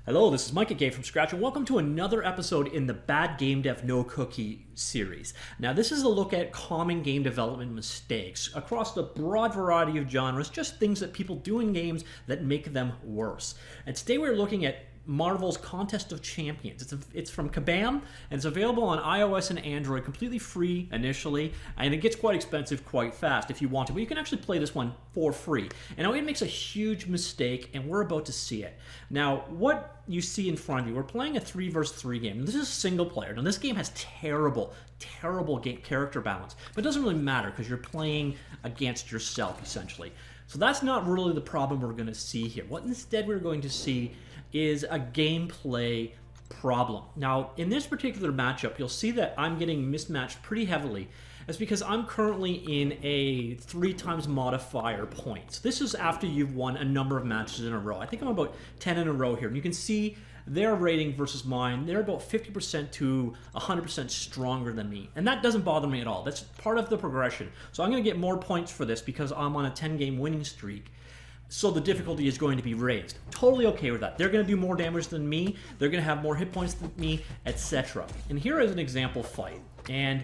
Hello, this is Mike at Gamefromscratch, and welcome to another episode in the Bad Gamedev No Cookie series. Now, this is a look at common game development mistakes across the broad variety of genres, just things that people do in games that make them worse. And today we're looking at Marvel's Contest of Champions. It's from Kabam, and it's available on iOS and Android, completely free initially, and it gets quite expensive quite fast if you want to, but you can actually play this one for free. And now it makes a huge mistake, and we're about to see it. Now, what you see in front of you, we're playing a 3 versus 3 game. This is single player. Now, this game has terrible character balance, but it doesn't really matter because you're playing against yourself, essentially. So that's not really the problem we're going to see here. What instead we're going to see is a gameplay problem. Now, in this particular matchup, you'll see that I'm getting mismatched pretty heavily. That's because I'm currently in a 3 times modifier points. This is after you've won a number of matches in a row. I think I'm about 10 in a row here. And you can see their rating versus mine. They're about 50% to 100% stronger than me. And that doesn't bother me at all. That's part of the progression. So I'm going to get more points for this because I'm on a 10-game winning streak. So the difficulty is going to be raised. Totally okay with that. They're going to do more damage than me. They're going to have more hit points than me, etc. And here is an example fight. And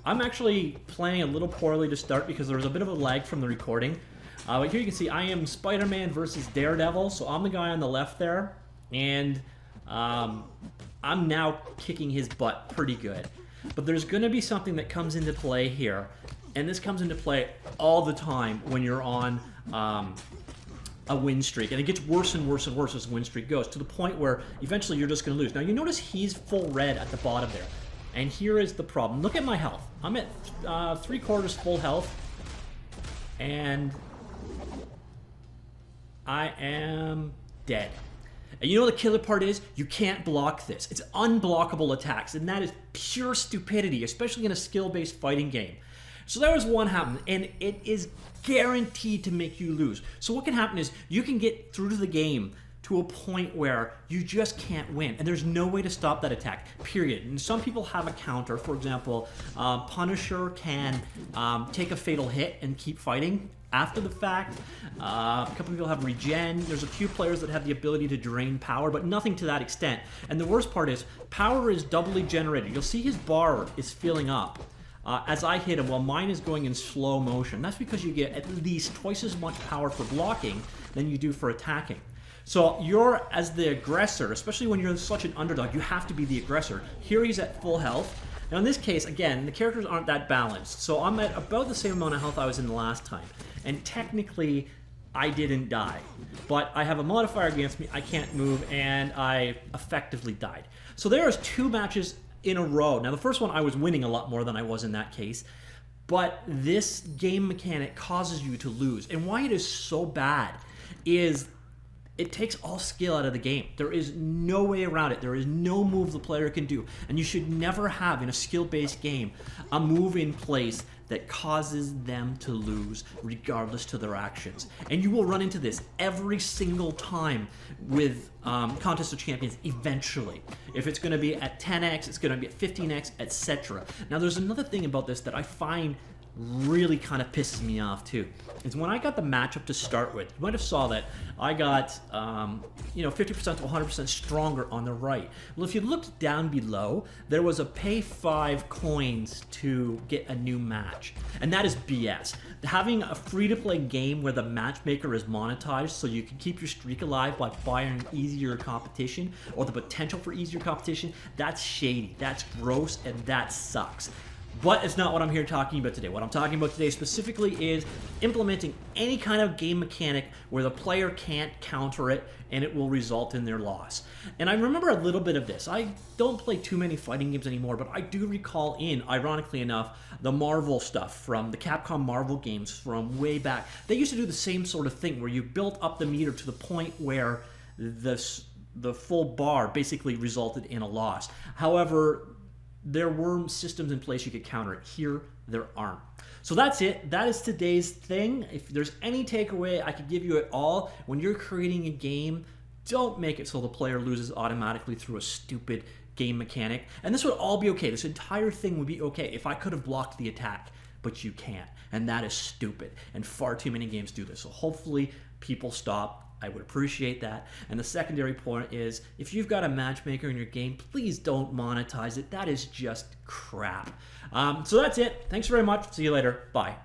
I'm actually playing a little poorly to start because there was a bit of a lag from the recording. But here you can see I am Spider-Man versus Daredevil. So I'm the guy on the left there. And I'm now kicking his butt pretty good. But there's going to be something that comes into play here. And this comes into play all the time when you're on a win streak. And it gets worse and worse and worse as the win streak goes, to the point where eventually you're just going to lose. Now, you notice he's full red at the bottom there. And here is the problem. Look at my health. I'm at 3/4 full health. And I am dead. And you know what the killer part is? You can't block this. It's unblockable attacks. And that is pure stupidity, especially in a skill-based fighting game. So there was one happening, and it is guaranteed to make you lose. So what can happen is you can get through to the game to a point where you just can't win, and there's no way to stop that attack, period. And some people have a counter. For example, Punisher can take a fatal hit and keep fighting after the fact. A couple people have regen. There's a few players that have the ability to drain power, but nothing to that extent. And the worst part is power is doubly generated. You'll see his bar is filling up as I hit him, while mine is going in slow motion. That's because you get at least twice as much power for blocking than you do for attacking. So you're, as the aggressor, especially when you're such an underdog, you have to be the aggressor. Here he's at full health. Now in this case, again, the characters aren't that balanced. So I'm at about the same amount of health I was in the last time. And technically, I didn't die. But I have a modifier against me, I can't move, and I effectively died. So there's 2 matches in a row. Now the first one I was winning a lot more than I was in that case, but this game mechanic causes you to lose. And why it is so bad is it takes all skill out of the game. There is no way around it. There is no move the player can do. And you should never have, in a skill-based game, a move in place that causes them to lose regardless to their actions. And you will run into this every single time with Contest of Champions eventually. If it's going to be at 10x, it's going to be at 15x, etc. Now there's another thing about this that I find really kind of pisses me off too. Is when I got the matchup to start with, you might have saw that I got 50% to 100% stronger on the right. Well, if you looked down below, there was a pay 5 coins to get a new match, and that is BS. Having a free-to-play game where the matchmaker is monetized so you can keep your streak alive by buying easier competition, or the potential for easier competition, that's shady, that's gross, and that sucks. But it's not what I'm here talking about today. What I'm talking about today specifically is implementing any kind of game mechanic where the player can't counter it and it will result in their loss. And I remember a little bit of this. I don't play too many fighting games anymore, but I do recall ironically enough, the Marvel stuff from the Capcom Marvel games from way back. They used to do the same sort of thing where you built up the meter to the point where the full bar basically resulted in a loss. However, there were systems in place you could counter it. Here, there aren't. So that's it. That is today's thing. If there's any takeaway I could give you at all, when you're creating a game, don't make it so the player loses automatically through a stupid game mechanic. And this would all be okay. This entire thing would be okay if I could have blocked the attack, but you can't. And that is stupid. And far too many games do this. So hopefully people stop I would appreciate that. And the secondary point is, if you've got a matchmaker in your game, please don't monetize it. That is just crap. So that's it. Thanks very much. See you later. Bye.